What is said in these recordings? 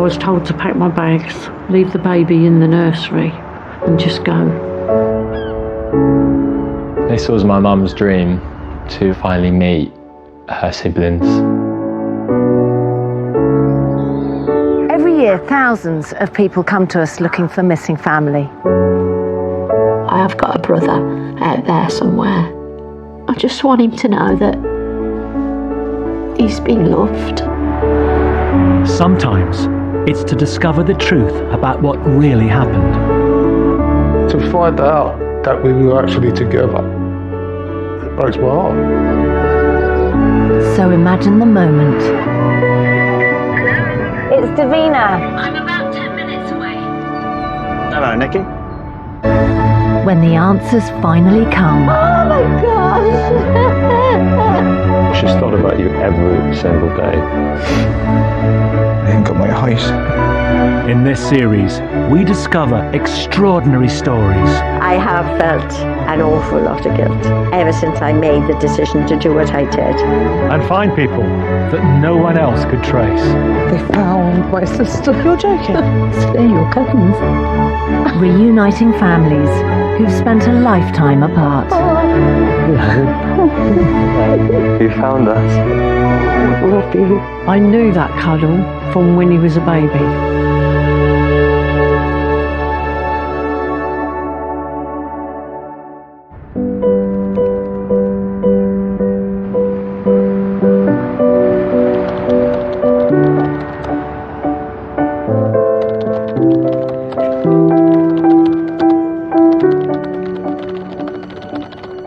was told to pack my bags, leave the baby in the nursery and just go. This was my mum's dream, to finally meet her siblings. Every year, thousands of people come to us looking for missing family. I have got a brother out there somewhere. I just want him to know that he's been loved. Sometimes it's to discover the truth about what really happened. To find out that we were actually together, it breaks my heart. So imagine the moment. It's Davina. I'm about 10 minutes away. Hello, Nikki. When the answers finally come. Oh my gosh! She's thought about you every single day. I ain't got my eyes. In this series, we discover extraordinary stories. I have felt an awful lot of guilt ever since I made the decision to do what I did. And find people that no one else could trace. They found my sister. You're joking? They're your cousins. Reuniting families who've spent a lifetime apart. You found us. I knew that cuddle from when he was a baby.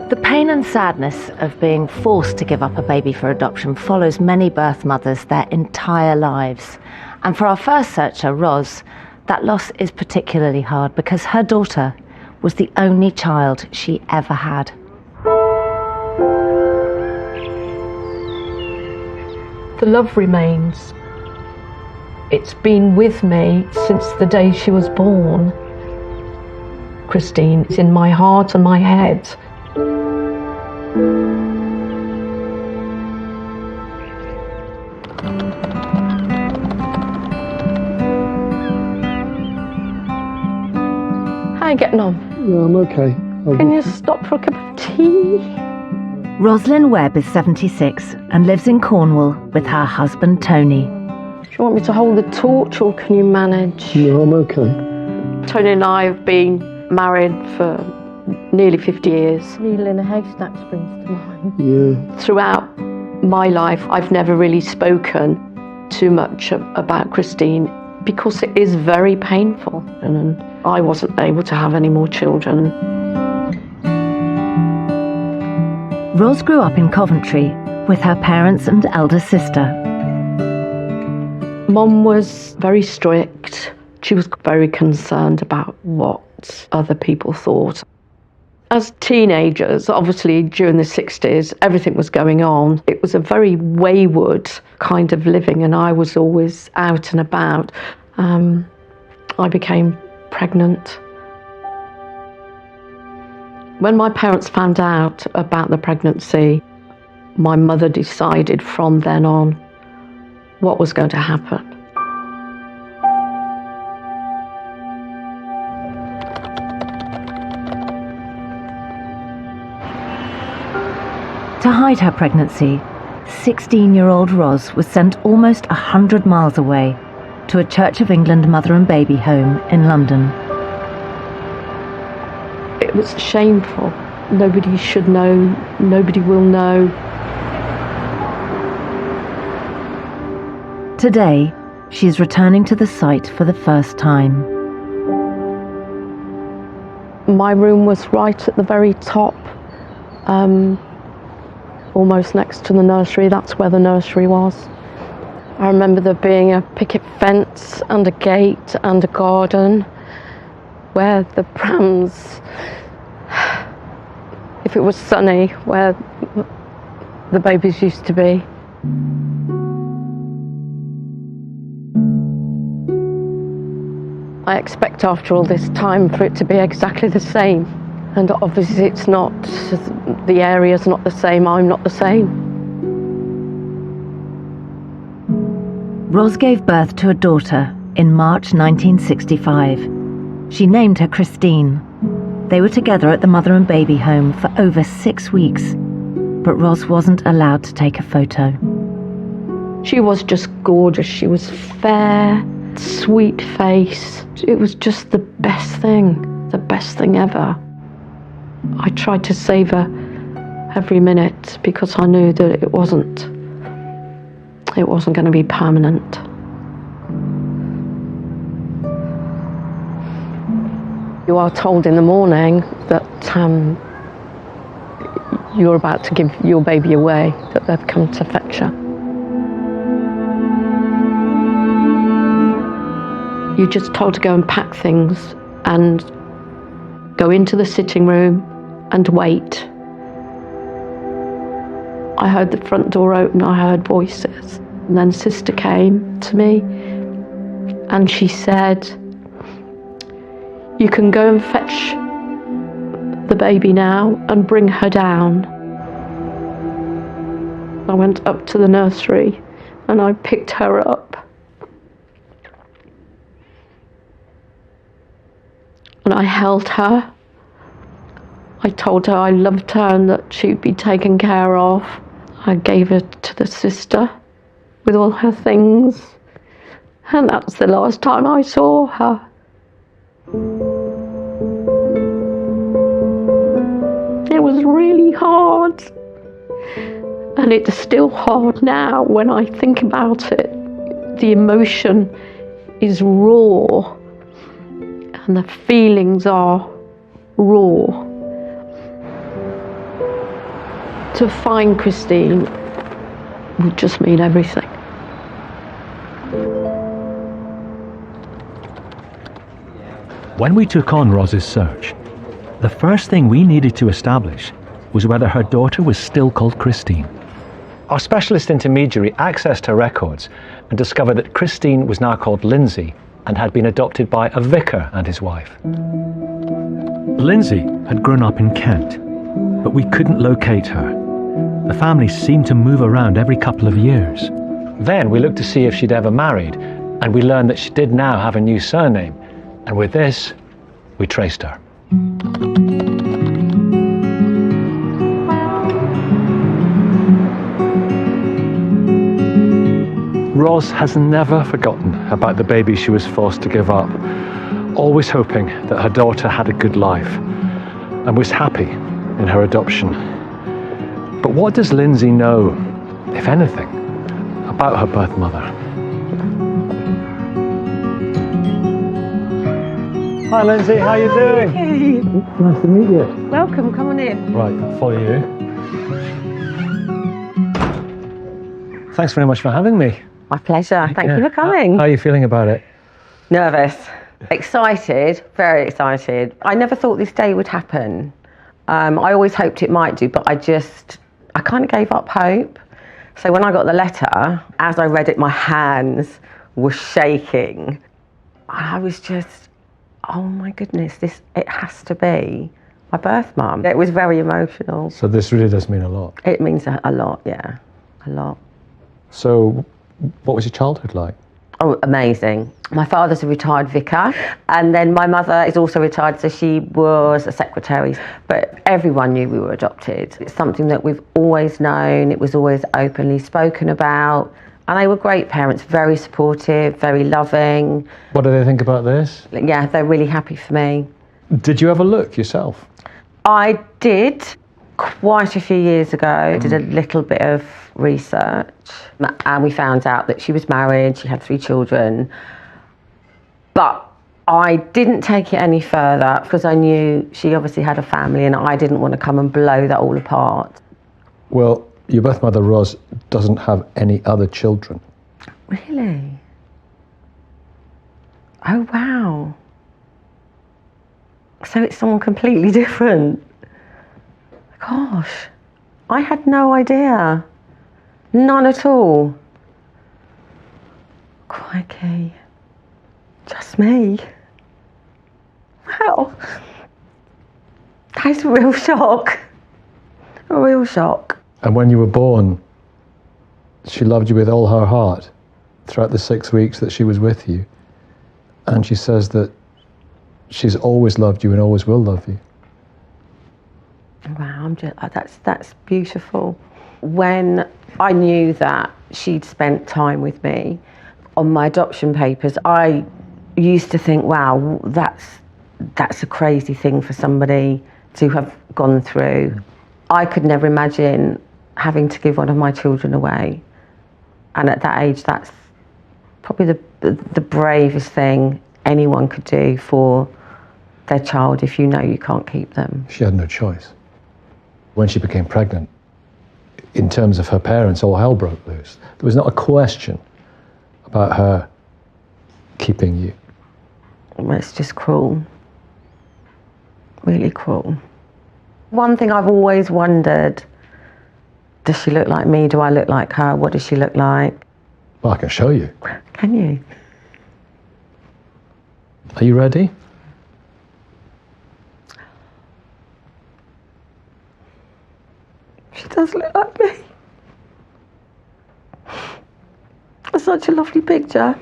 The pain and sadness of being forced to give up a baby for adoption follows many birth mothers their entire lives. And for our first searcher, Ros, that loss is particularly hard because her daughter was the only child she ever had. The love remains. It's been with me since the day she was born. Christine is in my heart and my head. How are you getting on? Yeah, I'm okay. Can you stop for a cup of tea? Roslyn Webb is 76 and lives in Cornwall with her husband Tony. Do you want me to hold the torch or can you manage? No, I'm okay. Tony and I have been married for nearly 50 years. Needle in a haystack springs to mind. Yeah. Throughout my life, I've never really spoken too much about Christine because it is very painful. And I wasn't able to have any more children. Ros grew up in Coventry with her parents and elder sister. Mum was very strict. She was very concerned about what other people thought. As teenagers, obviously during the 60s, everything was going on. It was a very wayward kind of living and I was always out and about. I became pregnant. When my parents found out about the pregnancy, my mother decided from then on what was going to happen. To hide her pregnancy, 16-year-old Ros was sent almost 100 miles away to a Church of England mother and baby home in London. It was shameful. Nobody should know, nobody will know. Today, she is returning to the site for the first time. My room was right at the very top, almost next to the nursery. That's where the nursery was. I remember there being a picket fence and a gate and a garden where the prams, if it was sunny, where the babies used to be. I expect after all this time for it to be exactly the same. And obviously it's not, the area's not the same, I'm not the same. Ros gave birth to a daughter in March 1965. She named her Christine. They were together at the mother and baby home for over 6 weeks, but Ros wasn't allowed to take a photo. She was just gorgeous. She was fair, sweet face. It was just the best thing ever. I tried to save her every minute because I knew that it wasn't going to be permanent. You are told in the morning that you're about to give your baby away, that they've come to fetch her. You're just told to go and pack things and go into the sitting room and wait. I heard the front door open, I heard voices. And then Sister came to me and she said, "You can go and fetch the baby now and bring her down." I went up to the nursery and I picked her up. And I held her. I told her I loved her and that she'd be taken care of. I gave her to the sister with all her things. And that's the last time I saw her. It was really hard. And it's still hard now when I think about it. The emotion is raw. And the feelings are raw. To find Christine would just mean everything. When we took on Ros's search, the first thing we needed to establish was whether her daughter was still called Christine. Our specialist intermediary accessed her records and discovered that Christine was now called Lindsay and had been adopted by a vicar and his wife. Lindsay had grown up in Kent, but we couldn't locate her. The family seemed to move around every couple of years. Then we looked to see if she'd ever married, and we learned that she did now have a new surname. And with this, we traced her. Ros has never forgotten about the baby she was forced to give up, always hoping that her daughter had a good life and was happy in her adoption. But what does Lindsay know, if anything, about her birth mother? Hi Lindsay, how are you doing? Hey. Nice to meet you. Welcome, come on in. Right, I'll follow you. Thanks very much for having me. My pleasure. Thank you for coming. How are you feeling about it? Nervous. Excited. Very excited. I never thought this day would happen. I always hoped it might do, but I kind of gave up hope. So when I got the letter, as I read it, my hands were shaking. I was just, oh my goodness, it has to be my birth mum. It was very emotional. So this really does mean a lot. It means a lot, yeah, a lot. So what was your childhood like? Oh, amazing. My father's a retired vicar, and then my mother is also retired, so she was a secretary. But everyone knew we were adopted. It's something that we've always known. It was always openly spoken about. And they were great parents, very supportive, very loving. What do they think about this? Yeah, they're really happy for me. Did you ever look yourself? I did quite a few years ago. I did a little bit of research and we found out that she was married, she had 3 children. But I didn't take it any further because I knew she obviously had a family and I didn't want to come and blow that all apart. Well, your birth mother, Ros, doesn't have any other children. Really? Oh, wow. So it's someone completely different. Gosh, I had no idea. None at all. Crikey. Just me. Wow. That's a real shock. A real shock. And when you were born, she loved you with all her heart throughout the 6 weeks that she was with you. And she says that she's always loved you and always will love you. Wow, that's beautiful. When I knew that she'd spent time with me on my adoption papers, I used to think, wow, that's a crazy thing for somebody to have gone through. I could never imagine having to give one of my children away. And at that age, that's probably the bravest thing anyone could do for their child if you know you can't keep them. She had no choice. When she became pregnant, in terms of her parents, all hell broke loose. There was not a question about her keeping you. It's just cruel. Really cruel. One thing I've always wondered, does she look like me? Do I look like her? What does she look like? Well, I can show you. Can you? Are you ready? She does look like me. It's such a lovely picture.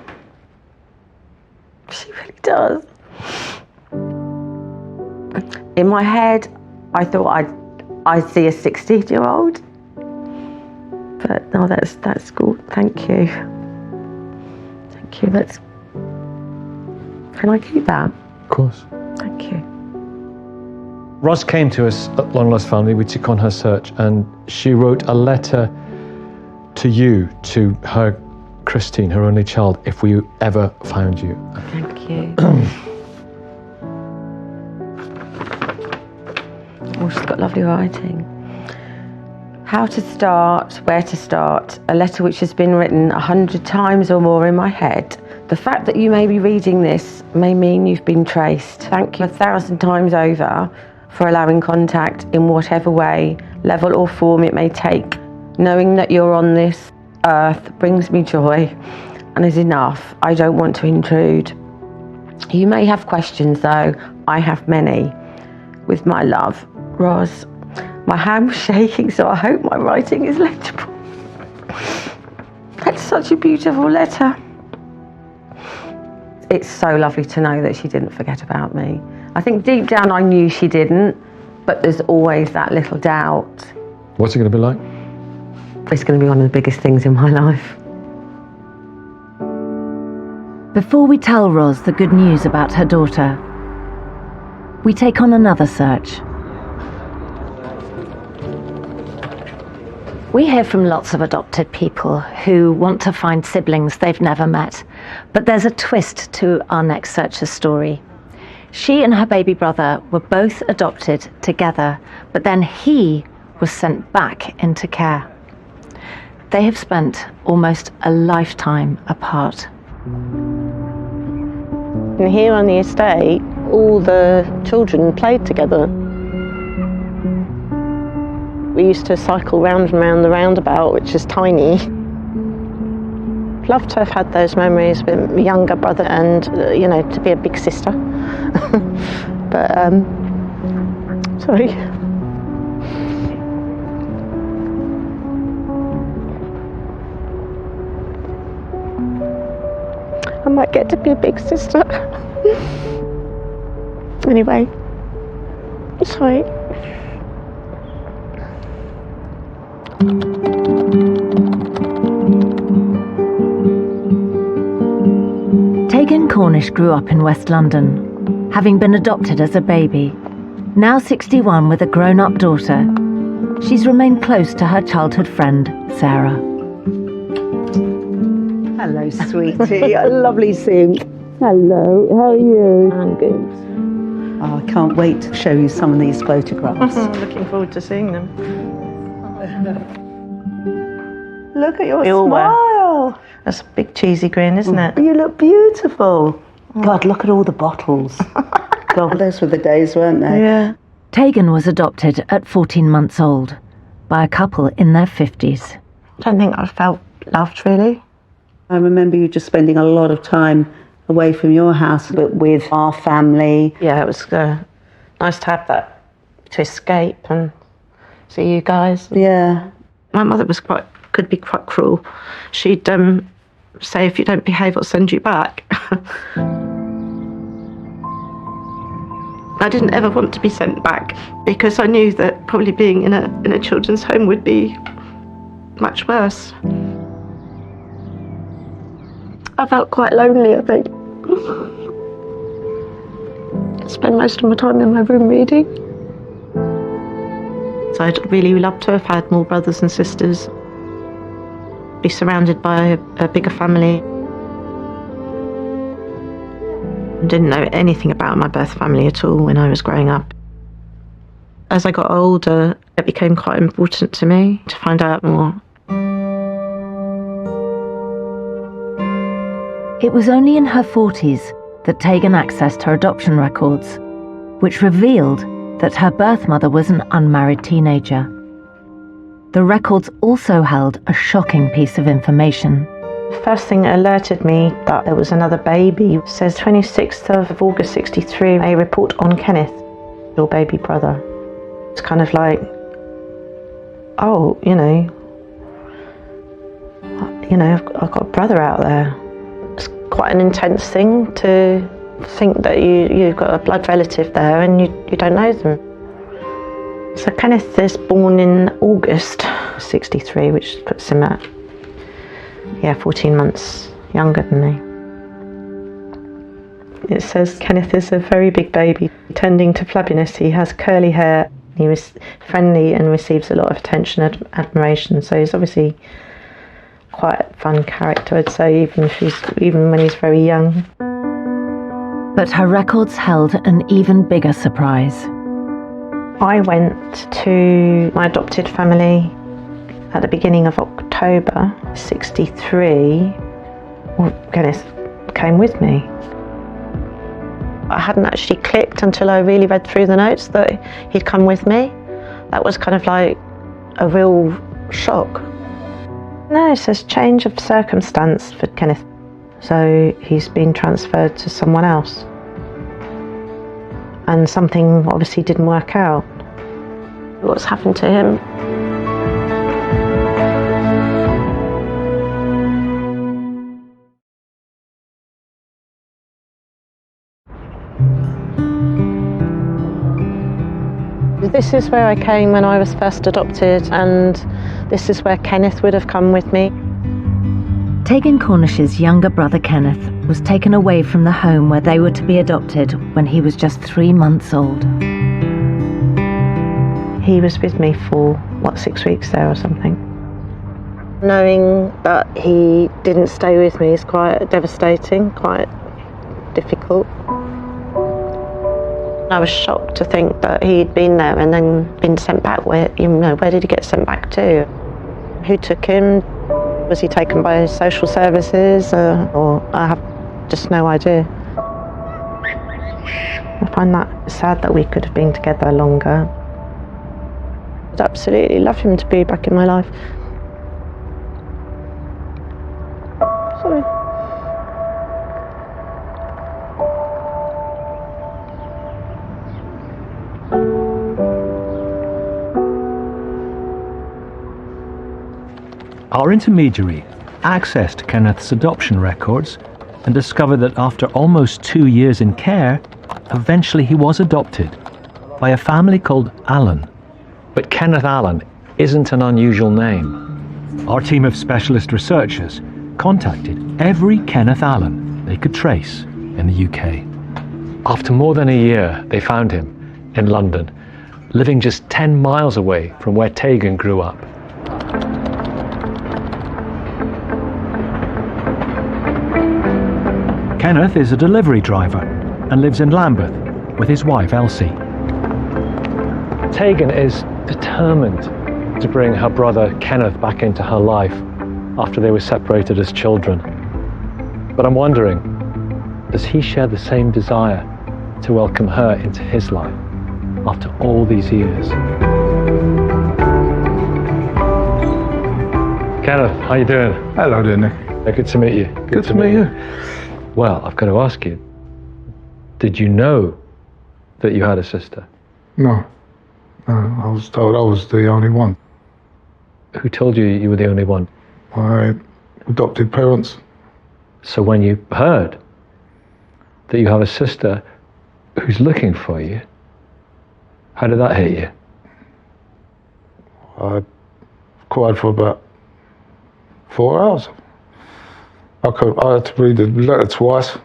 She really does. In my head, I thought I'd see a 16-year-old. But no, that's good. Thank you. Thank you. Can I keep that? Of course. Thank you. Ros came to us at Long Lost Family. We took on her search, and she wrote a letter to you, to her, Christine, her only child, if we ever found you. Thank you. Oh, she's got lovely writing. How to start, where to start, a letter which has been written 100 times or more in my head. The fact that you may be reading this may mean you've been traced. Thank you 1,000 times over for allowing contact in whatever way, level or form it may take. Knowing that you're on this earth brings me joy and is enough. I don't want to intrude. You may have questions though, I have many. With my love, Ros. My hand was shaking, so I hope my writing is legible. That's such a beautiful letter. It's so lovely to know that she didn't forget about me. I think deep down I knew she didn't, but there's always that little doubt. What's it going to be like? It's going to be one of the biggest things in my life. Before we tell Ros the good news about her daughter, we take on another search. We hear from lots of adopted people who want to find siblings they've never met. But there's a twist to our next searcher's story. She and her baby brother were both adopted together, but then he was sent back into care. They have spent almost a lifetime apart. And here on the estate, all the children played together. We used to cycle round and round the roundabout, which is tiny. Love to have had those memories with my younger brother and, to be a big sister. But, sorry. I might get to be a big sister. Anyway, sorry. Tegan Cornish grew up in West London, having been adopted as a baby. Now 61 with a grown-up daughter, she's remained close to her childhood friend, Sarah. Hello, sweetie. Lovely seeing you. Hello, how are you? I'm good. Oh, I can't wait to show you some of these photographs. Looking forward to seeing them. Look at your You're smile. That's a big cheesy grin, isn't it? You look beautiful. God, look at all the bottles. God, those were the days, weren't they? Yeah. Tegan was adopted at 14 months old by a couple in their 50s. I don't think I felt loved, really. I remember you just spending a lot of time away from your house, but with our family. Yeah, it was nice to have that, to escape and see you guys. Yeah. My mother could be quite cruel. She'd say, if you don't behave, I'll send you back. I didn't ever want to be sent back because I knew that probably being in a children's home would be much worse. I felt quite lonely, I think. I spend most of my time in my room reading. So I'd really love to have had more brothers and sisters, be surrounded by a bigger family. I didn't know anything about my birth family at all when I was growing up. As I got older, it became quite important to me to find out more. It was only in her 40s that Tegan accessed her adoption records, which revealed that her birth mother was an unmarried teenager. The records also held a shocking piece of information. The first thing that alerted me that there was another baby says 26th of August 63, a report on Kenneth, your baby brother. It's kind of like, oh, I've got a brother out there. It's quite an intense thing to think that you've got a blood relative there and you don't know them. So Kenneth is born in August 63, which puts him at 14 months younger than me. It says Kenneth is a very big baby, tending to flabbiness. He has curly hair. He was friendly and receives a lot of attention and admiration. So he's obviously quite a fun character, I'd say, even when he's very young. But her records held an even bigger surprise. I went to my adopted family at the beginning of October 63. Kenneth came with me. I hadn't actually clicked until I really read through the notes that he'd come with me. That was kind of like a real shock. No, it says change of circumstance for Kenneth. So he's been transferred to someone else. And something obviously didn't work out. What's happened to him? This is where I came when I was first adopted, and this is where Kenneth would have come with me. Tegan Cornish's younger brother Kenneth was taken away from the home where they were to be adopted when he was just 3 months old. He was with me for, 6 weeks there or something. Knowing that he didn't stay with me is quite devastating, quite difficult. I was shocked to think that he'd been there and then been sent back. Where did he get sent back to? Who took him? Was he taken by social services? Or I have just no idea. I find that sad that we could have been together longer. I'd absolutely love him to be back in my life. Sorry. Our intermediary accessed Kenneth's adoption records and discovered that after almost 2 years in care, eventually he was adopted by a family called Allen. But Kenneth Allen isn't an unusual name. Our team of specialist researchers contacted every Kenneth Allen they could trace in the UK. After more than a year, they found him in London, living just 10 miles away from where Tegan grew up. Kenneth is a delivery driver and lives in Lambeth with his wife Elsie. Tegan is determined to bring her brother Kenneth back into her life after they were separated as children. But I'm wondering, does he share the same desire to welcome her into his life after all these years? Kenneth, how you doing? Hello there, Nick. Good to meet you. Good to meet you. Well, I've got to ask you, did you know that you had a sister? No, I was told I was the only one. Who told you you were the only one? My adopted parents. So when you heard that you have a sister who's looking for you, How did that hit you? I cried for about 4 hours. I had to read the letter twice,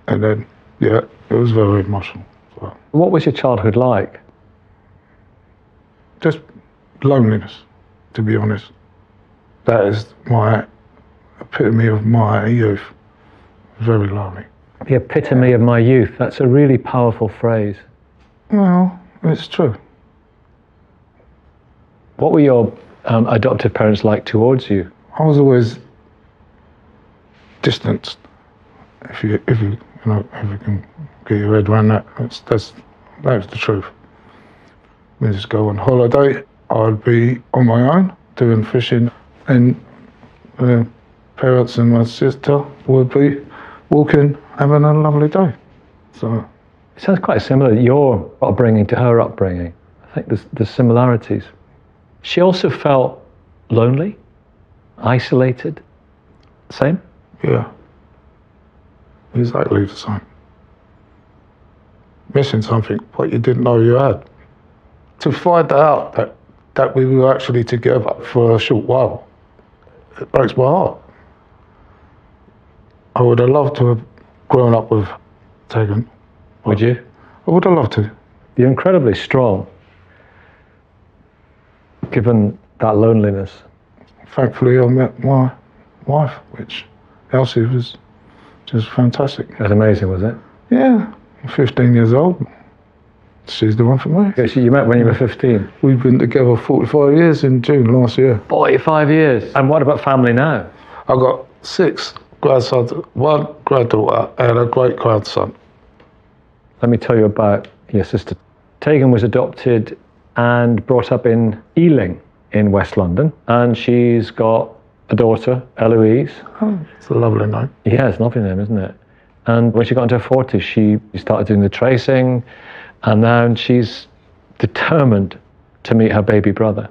and then, yeah, it was very emotional. So, what was your childhood like? just loneliness, to be honest. That is my epitome of my youth. Very lonely. The epitome of my youth. That's a really powerful phrase. Well, it's true. What were your adoptive parents like towards you? I was always distanced. If you can get your head around that, that's the truth. We just go on holiday. I'd be on my own doing fishing, and the parents and my sister would be walking, having a lovely day. So it sounds quite similar, your upbringing to her upbringing. I think there's similarities. She also felt lonely, isolated. Same? Yeah. Exactly the same. Missing something, what you didn't know you had. To find out that we were actually together for a short while, it breaks my heart. I would have loved to have grown up with Tegan. Would you? I would have loved to. You're incredibly strong, given that loneliness. Thankfully, I met my wife, which Elsie was just fantastic. It was amazing, was it? Yeah, I'm 15 years old. She's the one for me. Okay, so you met when you were 15? We've been together 45 years in June last year. 45 years. And what about family now? I've got 6 grandsons, 1 granddaughter and a great-grandson. Let me tell you about your sister. Tegan was adopted and brought up in Ealing in West London, and she's got a daughter, Eloise. Oh, it's a lovely name. Yeah, it's a lovely name, isn't it? And when she got into her 40s, she started doing the tracing, and now she's determined to meet her baby brother.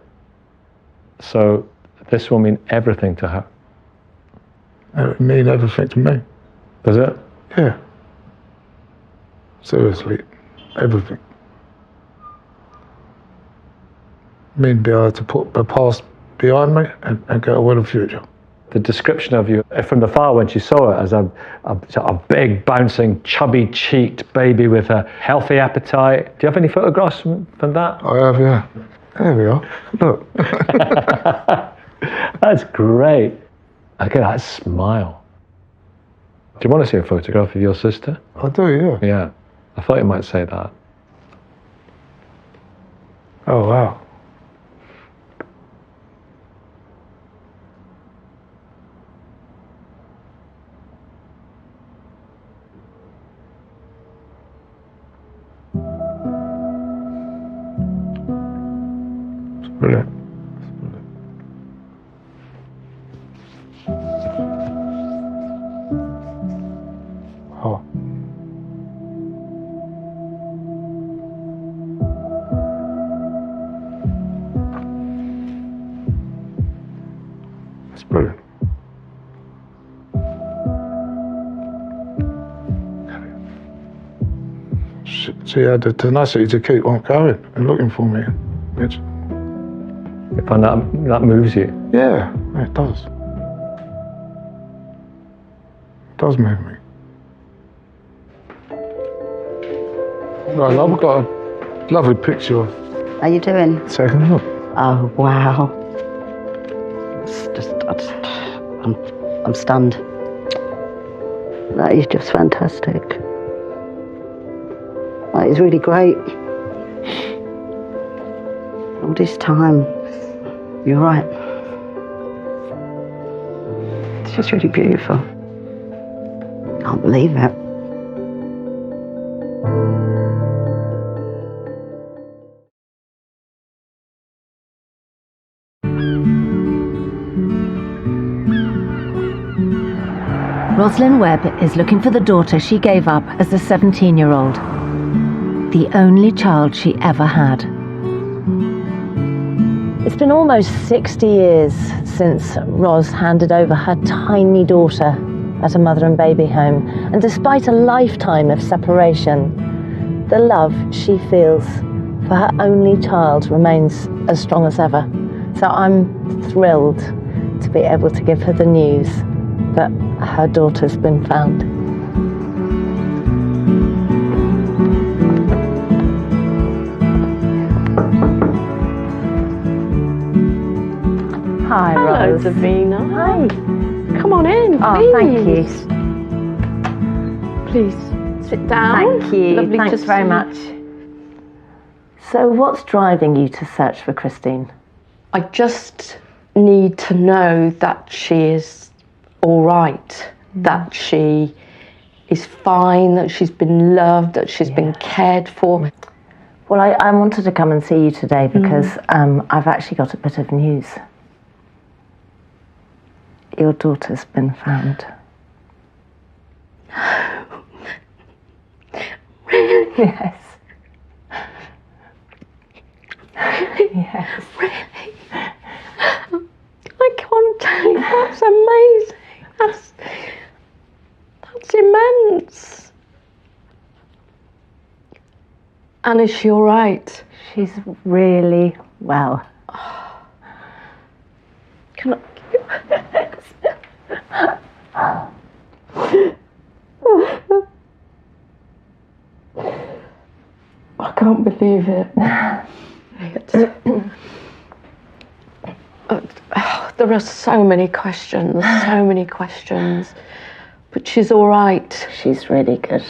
So this will mean everything to her. It mean everything to me. Does it? Yeah. Seriously, everything. Mean be able to put the past behind me and get on with the future. The description of you from the far when she saw it as a big, bouncing, chubby-cheeked baby with a healthy appetite. Do you have any photographs from that? I have, yeah. There we are. Look. That's great. Look at that smile. Do you want to see a photograph of your sister? I do, yeah. Yeah. I thought you might say that. Oh, wow. Brilliant. Oh. It's brilliant. She had the tenacity to keep on going and looking for me. Which, you find that moves you? Yeah, it does. It does move me. Right, I've got a lovely picture of How you doing? Tegan. Look. Oh, wow. I'm stunned. That is just fantastic. That is really great. All this time, you're right. It's just really beautiful. Can't believe it. Rosalind Webb is looking for the daughter she gave up as a 17-year-old. The only child she ever had. It's been almost 60 years since Ros handed over her tiny daughter at a mother and baby home, and despite a lifetime of separation, the love she feels for her only child remains as strong as ever. So I'm thrilled to be able to give her the news that her daughter's been found. Hi, Hello, Rose. Davina. Hi. Come on in, Oh, please. thank you. Please sit down. Thank you. Lovely Thanks to very see much. So what's driving you to search for Christine? I just need to know that she is all right, that she is fine, that she's been loved, that she's been cared for. Well, I wanted to come and see you today because I've actually got a bit of news. Your daughter's been found. Really? Yes. Yes. Really? I can't tell you, that's amazing. That's immense. And is she all right? She's really well. Can I... I can't believe it. There are so many questions, but she's all right. She's really good.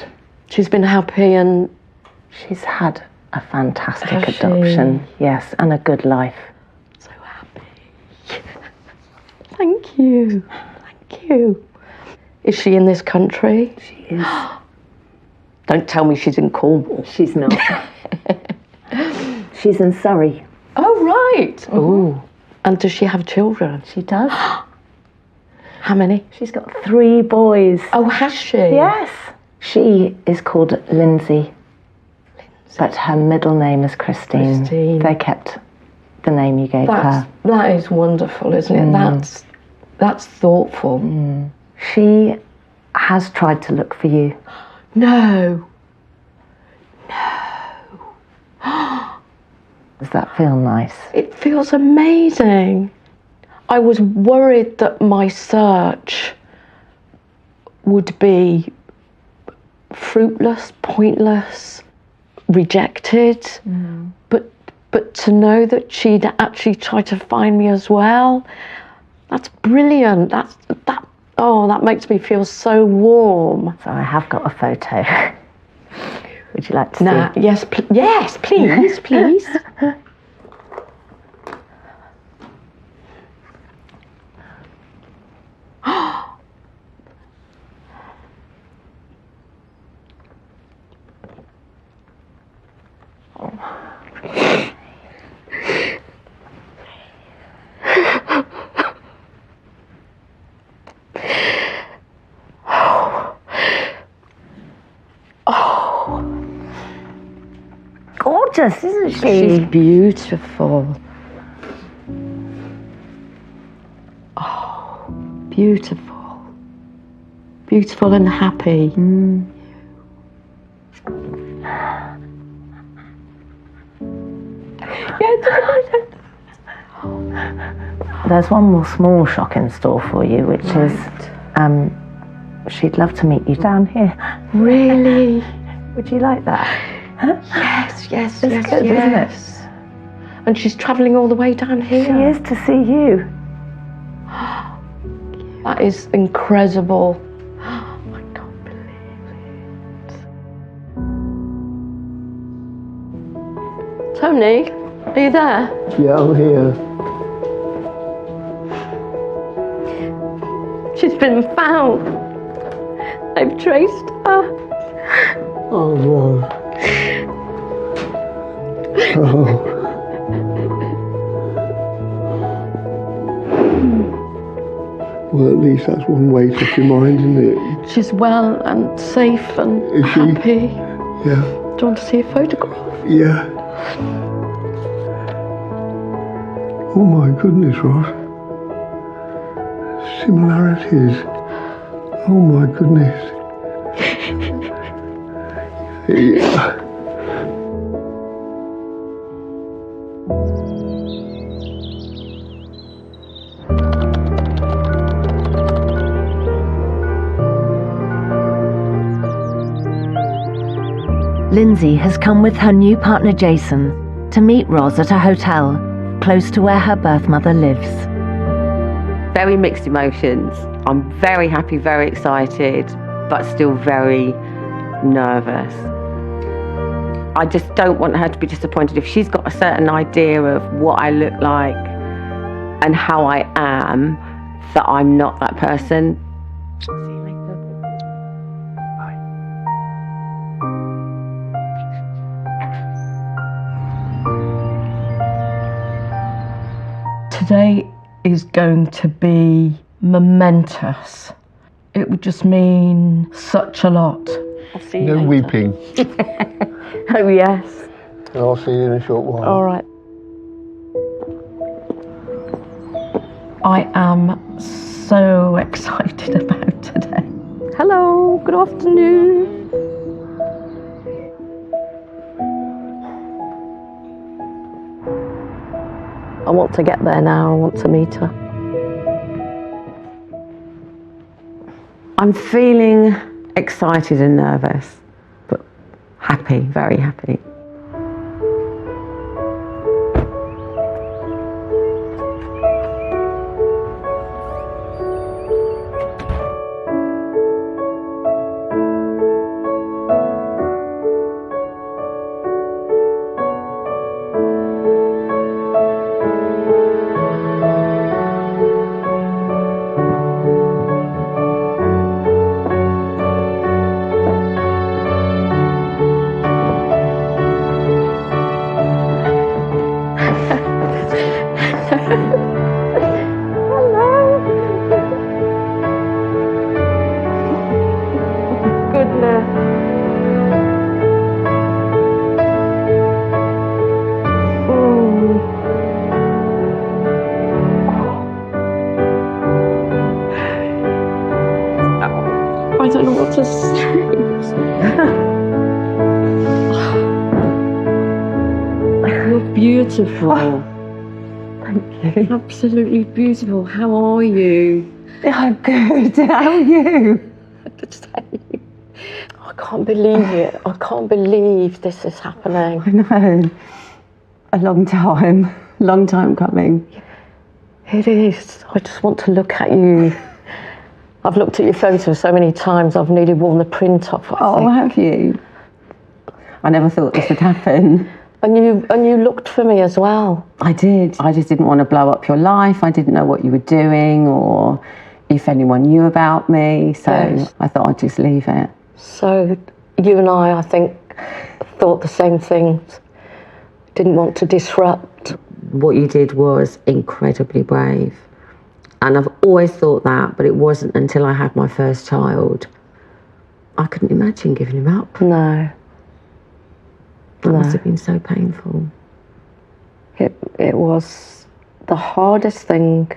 She's been happy and... She's had a fantastic Has she? adoption, yes, and a good life. So happy. Thank you. Thank you. Is she in this country? She is. Don't tell me she's in Cornwall. She's not. She's in Surrey. Oh, right. Ooh. And does she have children? She does. How many? She's got 3 boys. Oh, has she? Yes. She is called Lindsay. But her middle name is Christine. They kept the name you gave her. That is wonderful, isn't it? That's thoughtful. She has tried to look for you. No. Does that feel nice? It feels amazing. I was worried that my search would be fruitless, pointless, rejected. But to know that she'd actually tried to find me as well, that's brilliant. That makes me feel so warm. So I have got a photo. Would you like to see? Yes, yes, please, please. Gorgeous, isn't she? She's beautiful. Oh, beautiful. Beautiful and happy. There's one more small shock in store for you, which is she'd love to meet you down here. Really? Would you like that? Yes, It's good, isn't it? And she's travelling all the way down here. She is to see you. That is incredible. I can't believe it. Tony, are you there? Yeah, I'm here. She's been found. They've traced her. Oh, Ron. Oh. Well, at least that's one weight off your mind, isn't it? She's well and safe and Is she? happy. Yeah. Do you want to see a photograph? Yeah. Oh my goodness, Ross. Similarities. Oh my goodness. Yeah. Lindsay has come with her new partner Jason to meet Roz at a hotel close to where her birth mother lives. Very mixed emotions. I'm very happy, very excited, but still very nervous. I just don't want her to be disappointed. If she's got a certain idea of what I look like and how I am, that I'm not that person. See you later. Bye. Today is going to be momentous. It would just mean such a lot. I'll see you No later. weeping. Oh, yes. I'll see you in a short while. All right. I am so excited about today. Hello, good afternoon. I want to get there now. I want to meet her. I'm feeling excited and nervous, but happy, very happy. I don't know what to say. You're beautiful. Thank you. Absolutely beautiful. How are you? I'm good. How are you? I can't believe it. I can't believe this is happening. I know. A long time coming. It is. I just want to look at you. I've looked at your photos so many times, I've nearly worn the print off. Oh, have you? I never thought this would happen. And you looked for me as well. I did. I just didn't want to blow up your life. I didn't know what you were doing or if anyone knew about me. So Yes. I thought I'd just leave it. So you and I think, thought the same things. Didn't want to disrupt. What you did was incredibly brave. And I've always thought that, but it wasn't until I had my first child. I couldn't imagine giving him up. No. That must have been so painful. It was the hardest thing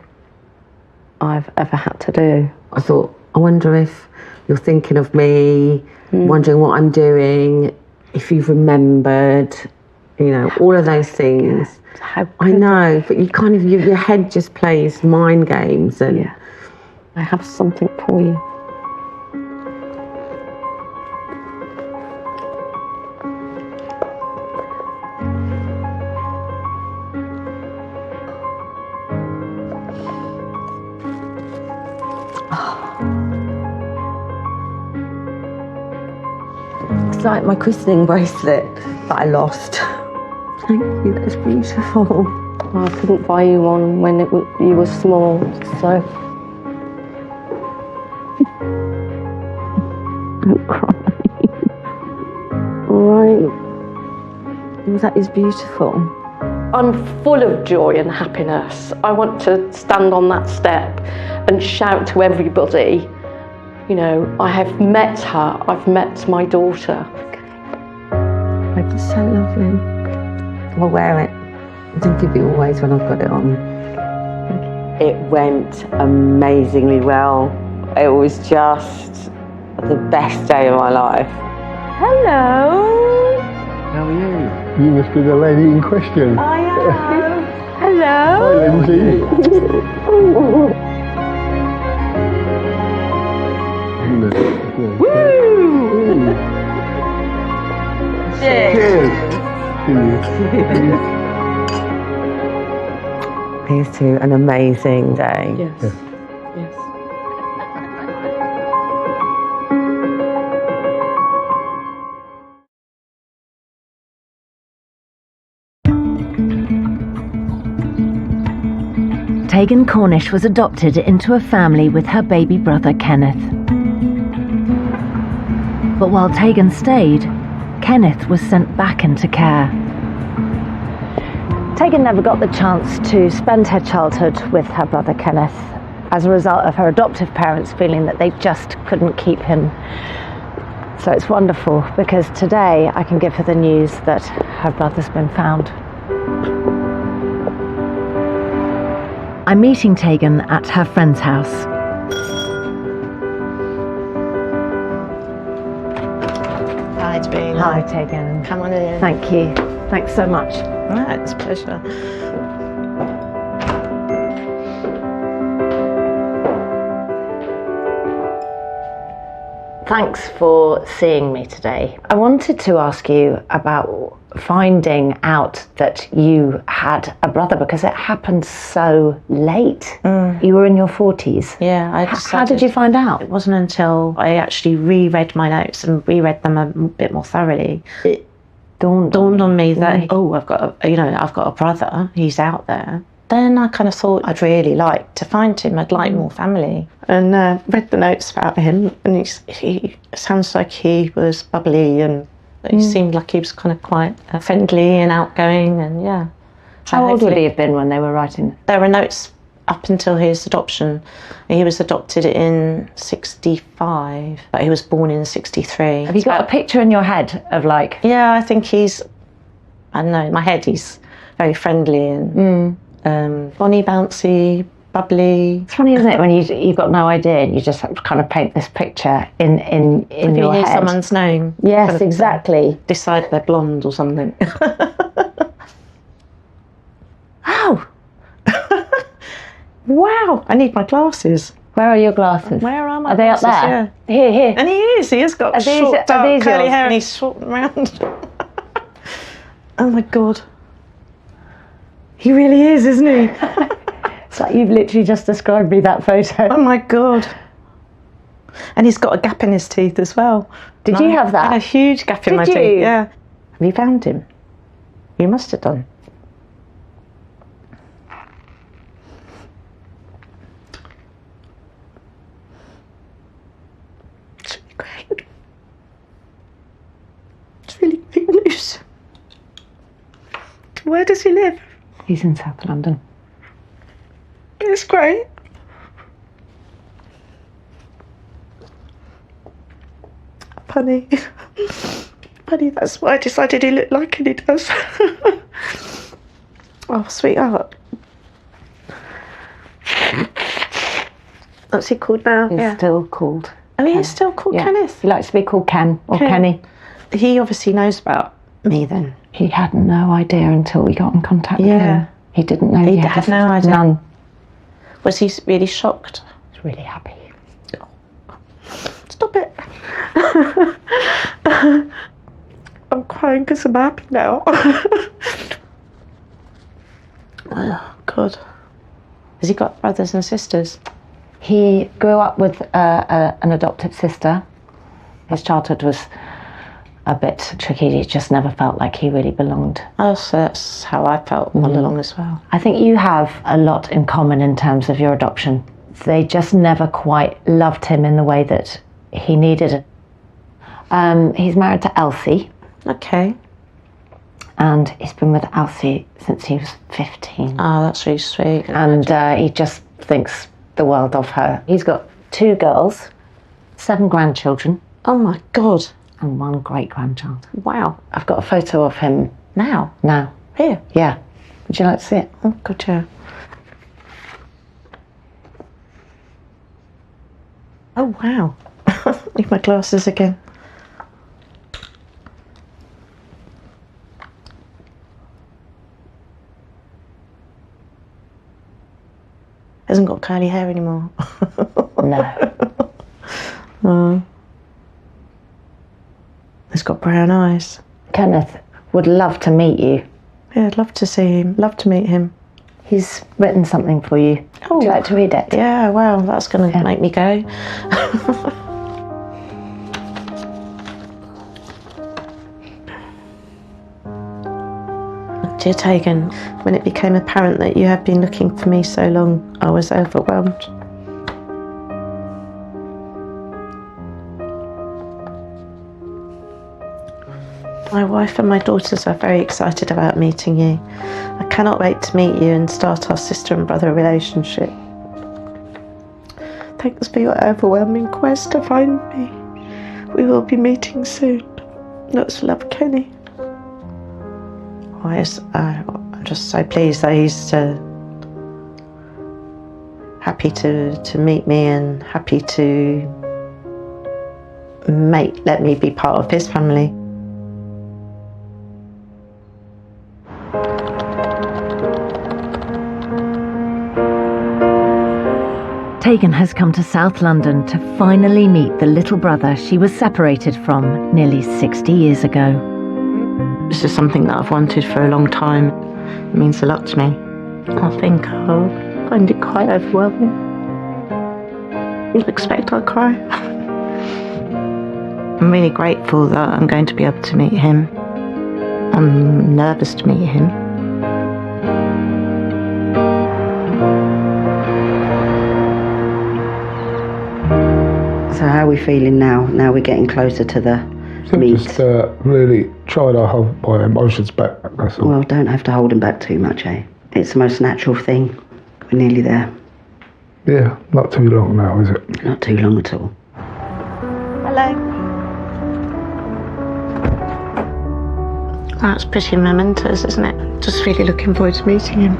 I've ever had to do. I thought, I wonder if you're thinking of me, wondering what I'm doing, if you've remembered, you know, all of those things. I know, but you kind of, your head just plays mind games. And yeah. I have something for you. It's like my christening bracelet that I lost. Thank you, that's beautiful. I couldn't buy you one when you were small, so. Don't cry. All right. That is beautiful. I'm full of joy and happiness. I want to stand on that step and shout to everybody, you know, I have met her, I've met my daughter. It's so lovely. I'll wear it. I'll give you always when I've got it on. It went amazingly well. It was just the best day of my life. Hello. How are you? You must be the lady in question. I am. Hello. Hi, Lindsay. Woo! Here's to an amazing day. Yes. Yes. Tegan Cornish was adopted into a family with her baby brother Kenneth. But while Tegan stayed, Kenneth was sent back into care. Tegan never got the chance to spend her childhood with her brother Kenneth as a result of her adoptive parents feeling that they just couldn't keep him. So it's wonderful because today I can give her the news that her brother's been found. I'm meeting Tegan at her friend's house. Hi, Tabine. Hi, Tegan. Come on in. Thank you. Thanks so much. Right, it's a pleasure. Thanks for seeing me today. I wanted to ask you about finding out that you had a brother because it happened so late. You were in your 40s. Yeah, I decided. How did you find out? It wasn't until I actually reread my notes and reread them a bit more thoroughly. It dawned on me that, I've got a brother. He's out there. Then I kind of thought I'd really like to find him. I'd like more family. And read the notes about him, and he sounds like he was bubbly, and he seemed like he was kind of quite friendly and outgoing, and yeah. How old would he have been when they were writing? There were notes up until his adoption. He was adopted in 65, but he was born in 63. Have you got a picture in your head of like... Yeah, I think he's, I don't know, in my head he's very friendly and bonny, bouncy, bubbly. It's funny, isn't it, when you've got no idea and you just have to kind of paint this picture in your head. Someone's name. Yes, kind of exactly. Decide they're blonde or something. Oh! Wow, I need my glasses. Where are your glasses? Where are my Are they glasses? up there? Yeah. Here. And he is. He has got short, dark, curly hair, and he's short and round. Oh my God. He really is, isn't he? It's like you've literally just described me that photo. Oh my God. And he's got a gap in his teeth as well. Did you have that? I had a huge gap in my teeth, yeah. Have you found him? You must have done. It's really great. It's really big news. Where does he live? He's in South London. It's great. Funny. Funny, that's why I decided he looked like he does. Oh, sweetheart. What's he called now? He's still called. Oh, he is still called Kenneth? He likes to be called Ken or Kenny. He obviously knows about me then. He had no idea until we got in contact with him. He didn't know. He had no idea. None. Was he really shocked? He was really happy. Stop it. I'm crying because I'm happy now. Oh, God. Has he got brothers and sisters? He grew up with an adopted sister. His childhood was a bit tricky. He just never felt like he really belonged. Oh, so that's how I felt all along as well. I think you have a lot in common in terms of your adoption. They just never quite loved him in the way that he needed. He's married to Elsie. Okay. And he's been with Elsie since he was 15. Oh, that's really sweet. And he just thinks the world of her. He's got 2 girls, 7 grandchildren. Oh my God. And 1 great-grandchild. Wow. I've got a photo of him. Now? Here? Yeah. Would you like to see it? Oh, good, yeah. Oh, wow. Need my glasses again. Hasn't got curly hair anymore. No. He's got brown eyes. Kenneth would love to meet you. Yeah, I'd love to see him, love to meet him. He's written something for you. Oh, would you like to read it? Yeah, well, that's going to make me go. Dear Tegan, when it became apparent that you had been looking for me so long, I was overwhelmed. My wife and my daughters are very excited about meeting you. I cannot wait to meet you and start our sister and brother relationship. Thanks for your overwhelming quest to find me. We will be meeting soon. Lots of love, Kenny. I'm just so pleased that he's happy to meet me and happy to let me be part of his family. Tegan has come to South London to finally meet the little brother she was separated from nearly 60 years ago. This is something that I've wanted for a long time. It means a lot to me. I think I'll find it quite overwhelming. You'd expect I'll cry. I'm really grateful that I'm going to be able to meet him. I'm nervous to meet him. So how are we feeling now? Now we're getting closer to the meet. Just really try to hold my emotions back, that's all. Well, don't have to hold them back too much, eh? It's the most natural thing. We're nearly there. Yeah, not too long now, is it? Not too long at all. Hello. That's pretty momentous, isn't it? Just really looking forward to meeting him.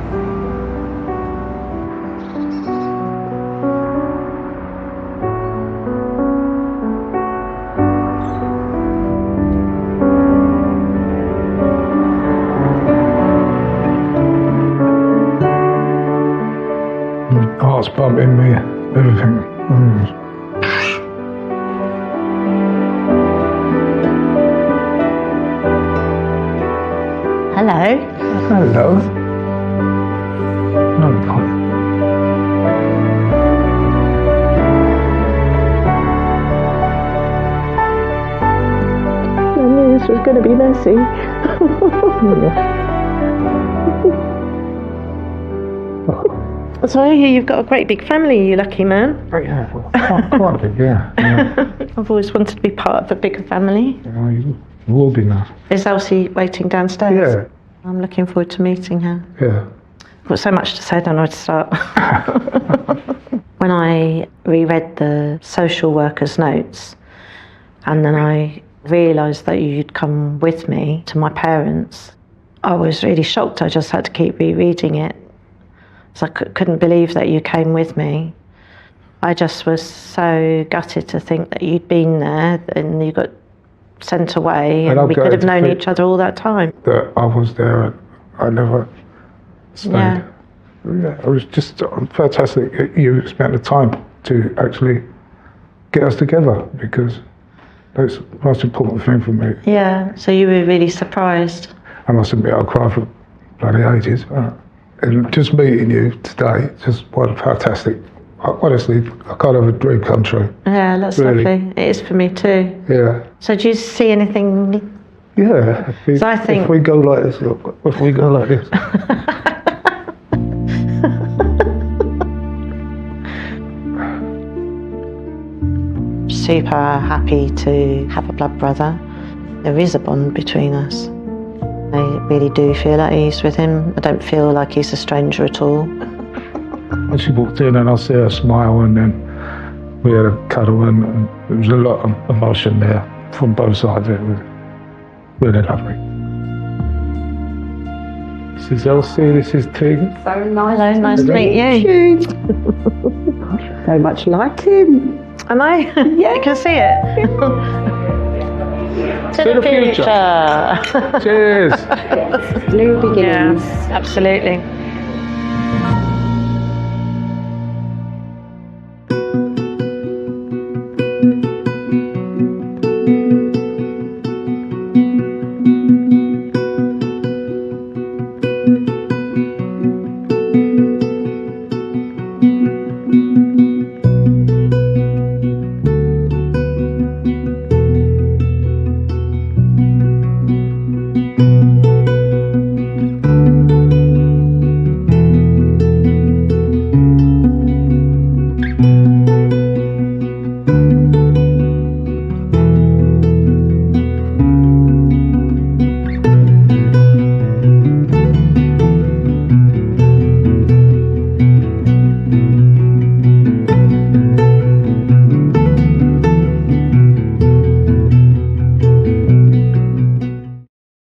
Heart's pumping me, everything. Hello. Hello. I knew this was going to be messy. So I hear you've got a great big family, you lucky man. Yeah, well, quite big, yeah. I've always wanted to be part of a bigger family. Yeah, you will be now. Is Elsie waiting downstairs? Yeah. I'm looking forward to meeting her. Yeah. I've got so much to say, I don't know where to start. When I reread the social worker's notes, and then I realised that you'd come with me to my parents, I was really shocked. I just had to keep rereading it. So I couldn't believe that you came with me. I just was so gutted to think that you'd been there and you got sent away and we could have known each other all that time. That I was there and I never stayed. Yeah, it was just fantastic. You spent the time to actually get us together because that's the most important thing for me. Yeah, so you were really surprised. I must admit I cried for bloody ages. And just meeting you today, just what fantastic. Honestly, I can't have a dream come true. Yeah, that's really lovely. It is for me too. Yeah. So do you see anything? Yeah. So I think if we go like this, look, if we go like this. Super happy to have a blood brother. There is a bond between us. I really do feel at ease with him. I don't feel like he's a stranger at all. When she walked in and I see her smile and then we had a cuddle and there was a lot of emotion there from both sides. It was really lovely. This is Elsie, this is Tegan. So nice. Hello, nice to meet you. So much like him. Am I? Yeah. You can see it. To the future. Cheers. New beginnings. Yeah, absolutely.